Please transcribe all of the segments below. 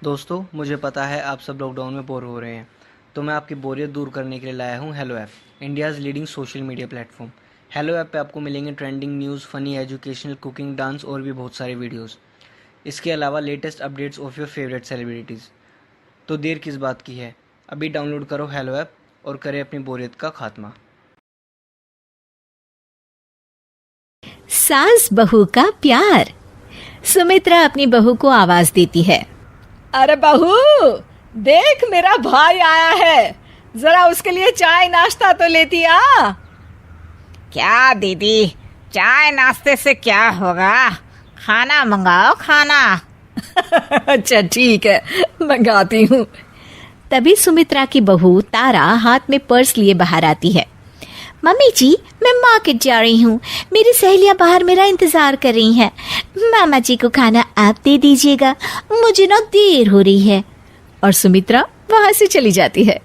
दोस्तों, मुझे पता है आप सब लॉकडाउन में बोर हो रहे हैं, तो मैं आपकी बोरियत दूर करने के लिए लाया हूँ hello app, India's leading social media platform. Hello app पे आपको मिलेंगे trending news, funny, educational, cooking, dance और भी बहुत सारे वीडियोस। इसके अलावा latest updates of your favourite celebrities. तो देर किस बात की है, अभी डाउनलोड करो हेलो ऐप और करें अपनी बोरियत का खात्मा। सास बहू का प्यार। सुमित्रा अपनी बहू को आवाज देती है। अरे बहू, देख मेरा भाई आया है, जरा उसके लिए चाय नाश्ता तो लेती आ। क्या दीदी, चाय नाश्ते से क्या होगा? खाना मंगाओ, खाना। अच्छा ठीक है, मंगाती हूँ। तभी सुमित्रा की बहू तारा हाथ में पर्स लिए बाहर आती है। मम्मी जी, मैं मार्केट जा रही हूँ, मेरी सहेलियाँ बाहर मेरा इंतजार कर रही हैं। मामा जी को खाना आप दे दीजिएगा, मुझे ना देर हो रही है। और सुमित्रा वहां से चली जाती है।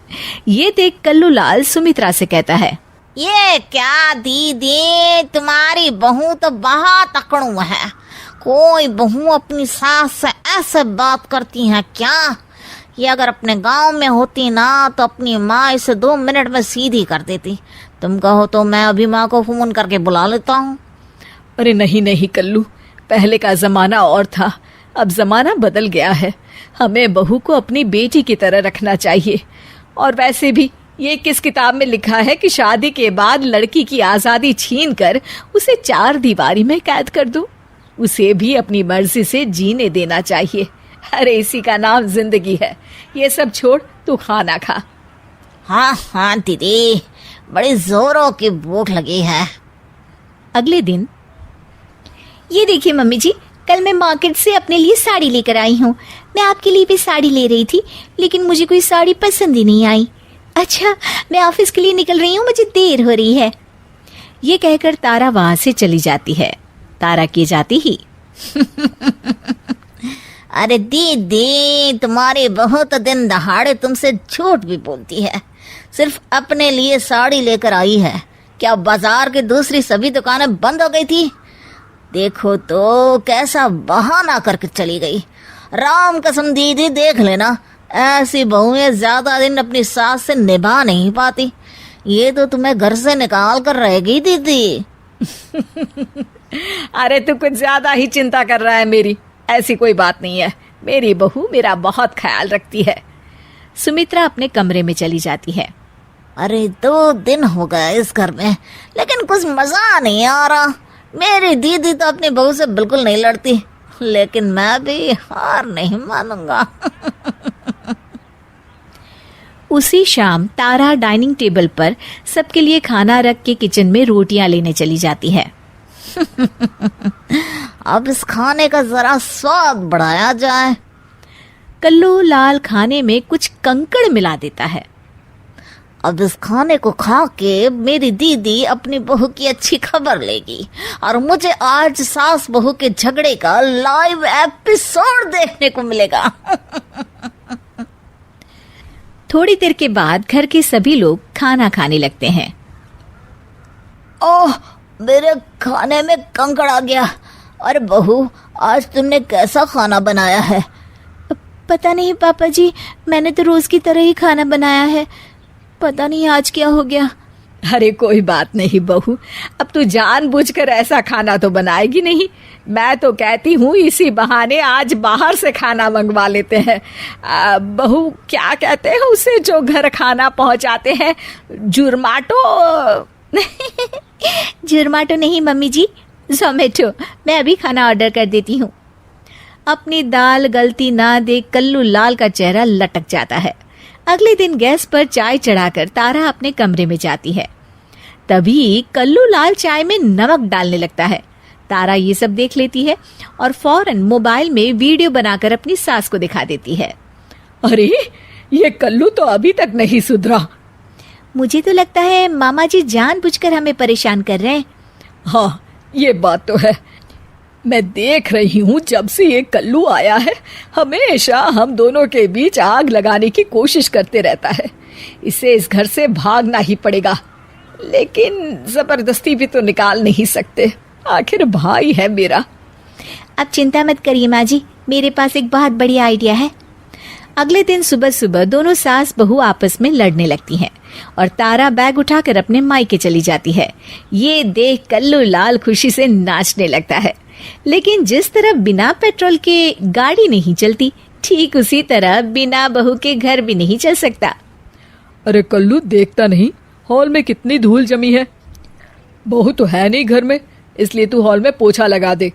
ये देख कल्लू लाल सुमित्रा से कहता है, ये क्या दीदी, तुम्हारी बहू तो बहुत अकड़ू है। कोई बहू अपनी सास से ऐसे बात करती है क्या? ये अगर अपने गांव में होती ना तो अपनी माँ इसे 2 मिनट में सीधी कर देती। तुम कहो तो मैं अभी माँ को फोन करके बुला लेता हूँ। अरे नहीं नहीं कल्लू, पहले का जमाना और था, अब जमाना बदल गया है। हमें बहू को अपनी बेटी की तरह रखना चाहिए। और वैसे भी ये किस किताब में लिखा है कि शादी के बाद लड़की की आज़ादी छीन कर उसे 4 दीवारी में कैद कर दूं? उसे भी अपनी मर्जी से जीने देना चाहिए। अरे इसी का नाम जिंदगी है। ये सब छोड़, तू खाना खा। हाँ हाँ दीदी, बड़ी जोरों की भूख लगी है। अगले दिन, ये देखिए मम्मी जी, कल मैं मार्केट से अपने लिए साड़ी लेकर आई हूँ। मैं आपके लिए भी साड़ी ले रही थी, लेकिन मुझे कोई साड़ी पसंद ही नहीं आई। अच्छा, मैं ऑफिस के लिए निकल रही हूँ, मुझे देर हो रही है। ये कहकर तारा वहां से चली जाती है। तारा की जाती ही, अरे दीदी, तुम्हारी बहू तो दिन दहाड़े तुमसे झूठ भी बोलती है। सिर्फ अपने लिए साड़ी लेकर आई है। क्या बाजार की दूसरी सभी दुकानें बंद हो गई थी? देखो तो कैसा बहाना करके चली गई। राम कसम दीदी, देख लेना, ऐसी बहुएं ज्यादा दिन अपनी सास से निभा नहीं पाती। ये तो तुम्हें घर से निकाल कर रहेगी दीदी। अरे तू कुछ ज्यादा ही चिंता कर रहा है मेरी। ऐसी कोई बात नहीं है, मेरी बहू मेरा बहुत ख्याल रखती है। सुमित्रा अपने कमरे में चली जाती है। अरे 2 दिन हो गए इस घर में, लेकिन कुछ मजा नहीं आ रहा। मेरी दीदी तो अपनी बहू से बिल्कुल नहीं लड़ती, लेकिन मैं भी हार नहीं मानूंगा। उसी शाम तारा डाइनिंग टेबल पर सबके लिए खाना रख के किचन में रोटियां लेने चली जाती है। अब इस खाने का जरा स्वाद बढ़ाया जाए। कल्लू लाल खाने में कुछ कंकड़ मिला देता है। अब इस खाने को खा के मेरी दीदी अपनी बहू की अच्छी खबर लेगी और मुझे आज सास बहू के झगड़े का लाइव एपिसोड देखने को मिलेगा। थोड़ी देर के बाद घर के सभी लोग खाना खाने लगते हैं। ओह, मेरे खाने में कंकड़ आ गया। अरे बहू, आज तुमने कैसा खाना बनाया है? पता नहीं पापा जी, मैंने तो रोज की तरह ही खाना बनाया है। पता नहीं आज क्या हो गया। अरे कोई बात नहीं बहू, अब तू जानबूझकर ऐसा खाना तो बनाएगी नहीं। मैं तो कहती हूँ इसी बहाने आज बाहर से खाना मंगवा लेते हैं। बहू, क्या कहते हैं उसे जो घर खाना पहुँचाते हैं? जुर्माटो? जुर्माटो नहीं मम्मी जी, जोमेटो। मैं अभी खाना ऑर्डर कर देती हूँ। अपनी दाल गलती ना देख कल्लू लाल का चेहरा लटक जाता है। अगले दिन गैस पर चाय चढ़ाकर तारा अपने कमरे में जाती है। तभी कल्लू लाल चाय में नमक डालने लगता है। तारा ये सब देख लेती है और फौरन मोबाइल में वीडियो बनाकर अपनी सास को दिखा देती है। अरे ये कल्लू तो अभी तक नहीं सुधरा। मुझे तो लगता है मामा जी जानबूझकर हमें परेशान कर रहे हैं। हाँ, ये बात तो है। मैं देख रही हूँ जब से ये कल्लू आया है, हमेशा हम दोनों के बीच आग लगाने की कोशिश करते रहता है। इसे इस घर से भागना ही पड़ेगा, लेकिन जबरदस्ती भी तो निकाल नहीं सकते। आखिर भाई है मेरा। अब चिंता मत करिए माँ जी, मेरे पास एक बहुत बढ़िया आइडिया है। अगले दिन सुबह सुबह दोनों सास बहू आपस में लड़ने लगती हैं और तारा बैग उठाकर अपने मायके चली जाती है। ये देख कल्लू लाल खुशी से नाचने लगता है। लेकिन जिस तरह बिना पेट्रोल के गाड़ी नहीं चलती, ठीक उसी तरह बिना बहू के घर भी नहीं चल सकता। अरे कल्लू, देखता नहीं हॉल में कितनी धूल जमी है। बहू तो है नहीं घर में, इसलिए तू हॉल में पोछा लगा दे।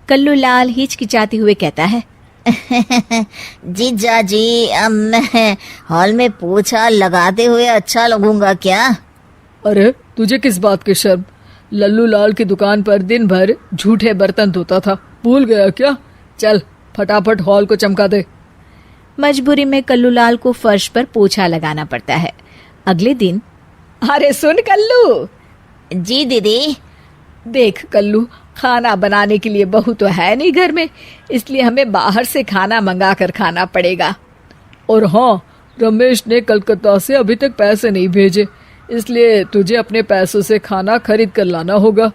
कल्लू लाल हिचकिचाते हुए कहता है, जीजा जी, अब मैं हॉल में पोछा लगाते हुए अच्छा लगूंगा क्या? अरे तुझे किस बात की शर्म? लल्लू लाल की दुकान पर दिन भर झूठे बर्तन धोता था, भूल गया क्या? चल फटाफट हॉल को चमका दे। मजबूरी में कल्लू लाल को फर्श पर पोछा लगाना पड़ता है। अगले दिन, अरे सुन कल्लू। जी दीदी। देख कल्लू, खाना बनाने के लिए बहू तो है नहीं घर में, इसलिए हमें बाहर से खाना मंगा कर खाना पड़ेगा। और हाँ, रमेश ने कलकत्ता से अभी तक पैसे नहीं भेजे, इसलिए तुझे अपने पैसों से खाना खरीद कर लाना होगा।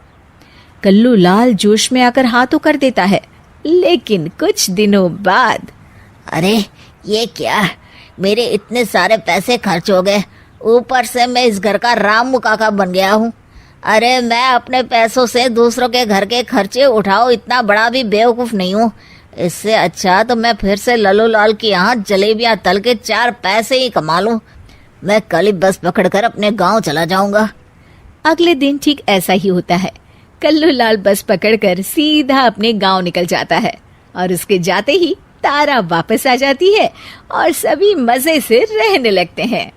कल्लू लाल जोश में आकर हाँ तो कर देता है, लेकिन कुछ दिनों बाद, अरे ये क्या, मेरे इतने सारे पैसे खर्च हो गए, ऊपर से मैं इस घर का रामू काका बन गया हूँ। अरे मैं अपने पैसों से दूसरों के घर के खर्चे उठाओ, इतना बड़ा भी बेवकूफ नहीं हूँ। इससे अच्छा तो मैं फिर से लल्लू लाल के यहाँ जलेबियाँ तल के 4 पैसे ही कमा लूँ। मैं कल ही बस पकड़कर अपने गांव चला जाऊंगा। अगले दिन ठीक ऐसा ही होता है। कल्लू लाल बस पकड़कर सीधा अपने गांव निकल जाता है और उसके जाते ही तारा वापस आ जाती है और सभी मजे से रहने लगते हैं।